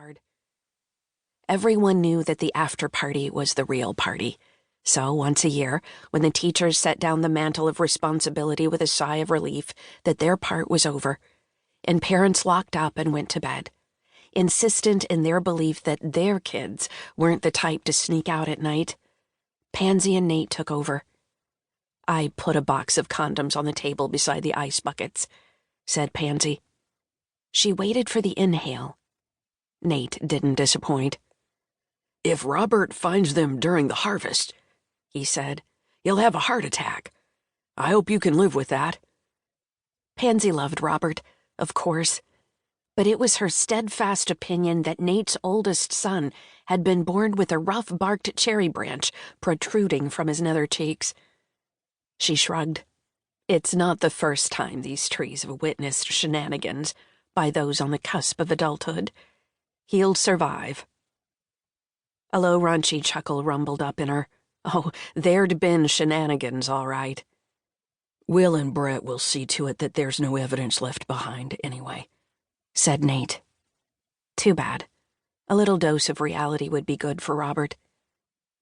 hard. Everyone knew that the after-party was the real party. So once a year, when the teachers set down the mantle of responsibility with a sigh of relief that their part was over, and parents locked up and went to bed, insistent in their belief that their kids weren't the type to sneak out at night, Pansy and Nate took over. "I put a box of condoms on the table beside the ice buckets," said Pansy. She waited for the inhale. Nate didn't disappoint. "If Robert finds them during the harvest," he said, "he'll have a heart attack. I hope you can live with that." Pansy loved Robert, of course, but it was her steadfast opinion that Nate's oldest son had been born with a rough-barked cherry branch protruding from his nether cheeks. She shrugged. It's not the first time these trees have witnessed shenanigans by those on the cusp of adulthood. He'll survive. A low, raunchy chuckle rumbled up in her. Oh, there'd been shenanigans, all right. "Will and Brett will see to it that there's no evidence left behind, anyway," said Nate. Too bad. A little dose of reality would be good for Robert.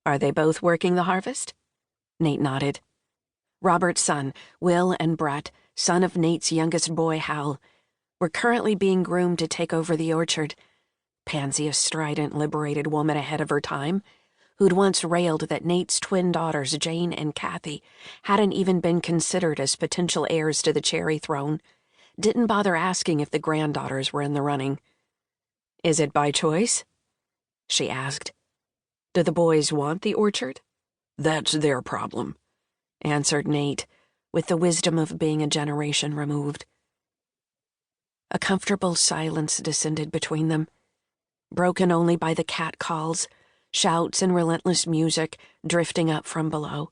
"Are they both working the harvest?" Nate nodded. Robert's son, Will and Brett, son of Nate's youngest boy, Hal, were currently being groomed to take over the orchard. Pansy, a strident, liberated woman ahead of her time, who'd once railed that Nate's twin daughters, Jane and Kathy, hadn't even been considered as potential heirs to the cherry throne, didn't bother asking if the granddaughters were in the running. "Is it by choice?" she asked. "Do the boys want the orchard?" "That's their problem," answered Nate, with the wisdom of being a generation removed. A comfortable silence descended between them, broken only by the cat calls, shouts and relentless music drifting up from below.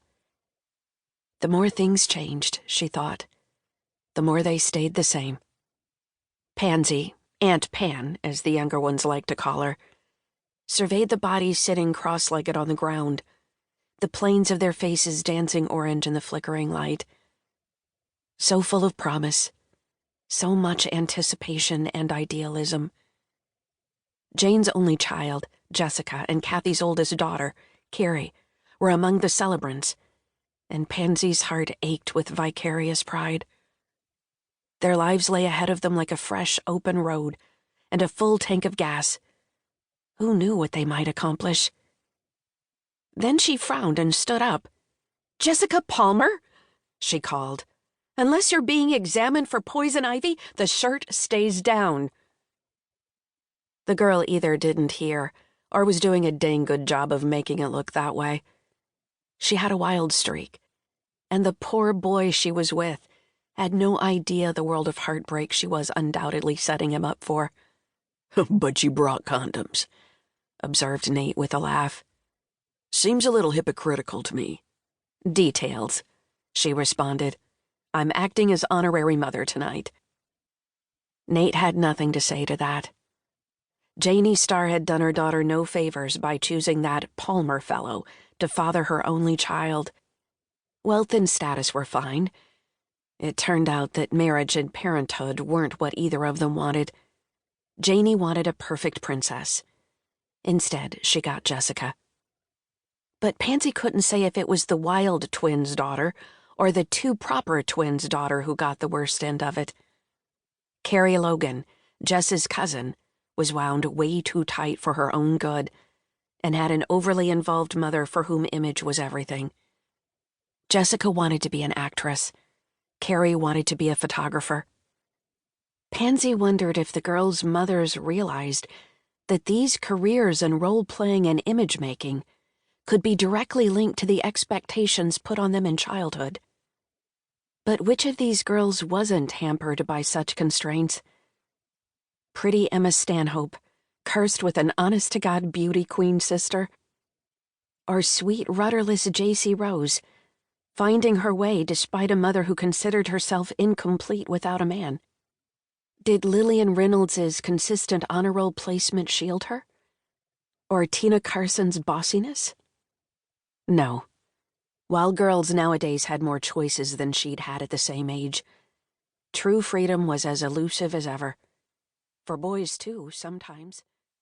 The more things changed, she thought, the more they stayed the same. Pansy, Aunt Pan, as the younger ones liked to call her, surveyed the bodies sitting cross-legged on the ground, the planes of their faces dancing orange in the flickering light. So full of promise, so much anticipation and idealism. Jane's only child, Jessica, and Kathy's oldest daughter, Carrie, were among the celebrants, and Pansy's heart ached with vicarious pride. Their lives lay ahead of them like a fresh, open road, and a full tank of gas. Who knew what they might accomplish? Then she frowned and stood up. "Jessica Palmer?" she called. "Unless you're being examined for poison ivy, the shirt stays down." The girl either didn't hear, or was doing a dang good job of making it look that way. She had a wild streak, and the poor boy she was with had no idea the world of heartbreak she was undoubtedly setting him up for. "But you brought condoms," observed Nate with a laugh. "Seems a little hypocritical to me." "Details," she responded. "I'm acting as honorary mother tonight." Nate had nothing to say to that. Janie Starr had done her daughter no favors by choosing that Palmer fellow to father her only child. Wealth and status were fine. It turned out that marriage and parenthood weren't what either of them wanted. Janie wanted a perfect princess. Instead, she got Jessica. But Pansy couldn't say if it was the wild twins' daughter or the too proper twins' daughter who got the worst end of it. Carrie Logan, Jess's cousin, was wound way too tight for her own good, and had an overly involved mother for whom image was everything. Jessica wanted to be an actress. Carrie wanted to be a photographer. Pansy wondered if the girls' mothers realized that these careers in role-playing and image-making could be directly linked to the expectations put on them in childhood. But which of these girls wasn't hampered by such constraints? Pretty Emma Stanhope, cursed with an honest-to-God beauty queen sister? Or sweet, rudderless J.C. Rose, finding her way despite a mother who considered herself incomplete without a man? Did Lillian Reynolds's consistent honor roll placement shield her? Or Tina Carson's bossiness? No. While girls nowadays had more choices than she'd had at the same age, true freedom was as elusive as ever. For boys, too, sometimes.